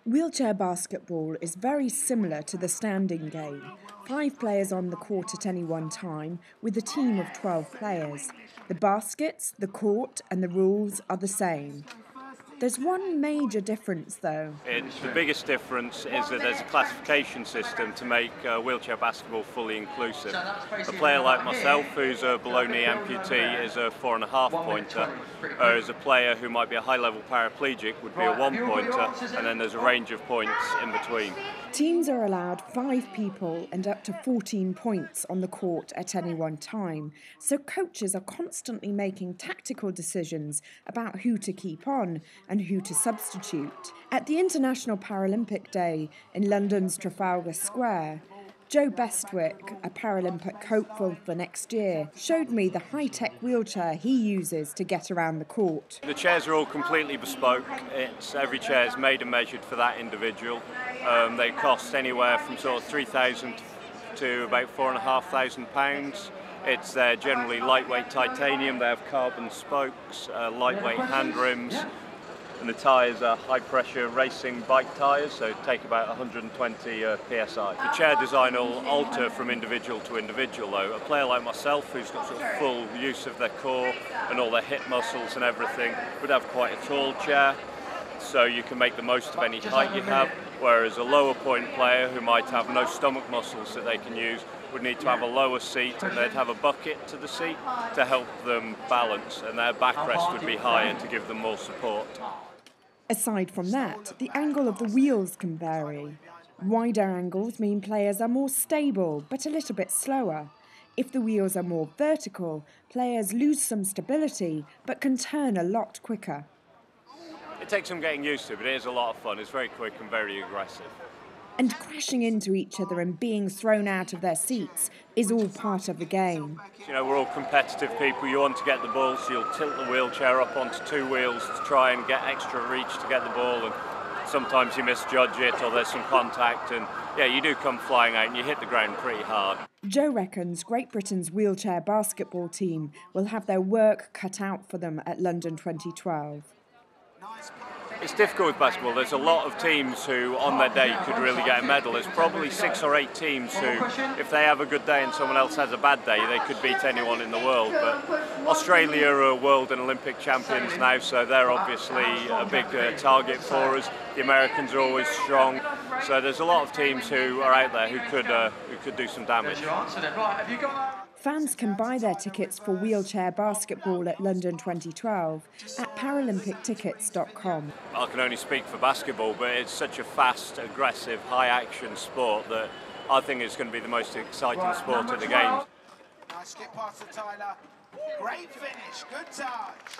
Wheelchair basketball is very similar to the standing game. 5 players on the court at any one time, with a team of 12 players. The baskets, the court and the rules are the same. There's one major difference though. The biggest difference is that there's a classification system to make wheelchair basketball fully inclusive. A player like myself, who's a below-knee amputee, is a 4.5 pointer, whereas a player who might be a high-level paraplegic would be a 1 pointer, and then there's a range of points in between. Teams are allowed 5 people and up to 14 points on the court at any one time, so coaches are constantly making tactical decisions about who to keep on and who to substitute. At the International Paralympic Day in London's Trafalgar Square, Bestwick, a Paralympic hopeful for next year, showed me the high-tech wheelchair he uses to get around the court. The chairs are all completely bespoke. Every chair is made and measured for that individual. They cost anywhere from sort of £3,000 to about £4,500. It's generally lightweight titanium. They have carbon spokes, lightweight hand rims, and the tyres are high-pressure racing bike tyres, so take about 120 psi. The chair design will alter from individual to individual though. A player like myself, who's got sort of full use of their core and all their hip muscles and everything, would have quite a tall chair, so you can make the most of any height you have, whereas a lower point player who might have no stomach muscles that they can use would need to have a lower seat, and they'd have a bucket to the seat to help them balance, and their backrest would be higher to give them more support. Aside from that, the angle of the wheels can vary. Wider angles mean players are more stable, but a little bit slower. If the wheels are more vertical, players lose some stability, but can turn a lot quicker. It takes some getting used to, but it is a lot of fun. It's very quick and very aggressive. And crashing into each other and being thrown out of their seats is all part of the game. You know, we're all competitive people. You want to get the ball, so you'll tilt the wheelchair up onto 2 wheels to try and get extra reach to get the ball, and sometimes you misjudge it or there's some contact, and yeah, you do come flying out and you hit the ground pretty hard. Joe reckons Great Britain's wheelchair basketball team will have their work cut out for them at London 2012. It's difficult with basketball. There's a lot of teams who on their day could really get a medal. There's probably 6 or 8 teams who, if they have a good day and someone else has a bad day, they could beat anyone in the world. But Australia are world and Olympic champions now, so they're obviously a big target for us. The Americans are always strong. So there's a lot of teams who are out there who could do some damage. Fans can buy their tickets for wheelchair basketball at London 2012 at ParalympicTickets.com. I can only speak for basketball, but it's such a fast, aggressive, high-action sport that I think it's going to be the most exciting sport at the Games. Nice skip past to Tyler. Great finish, good touch.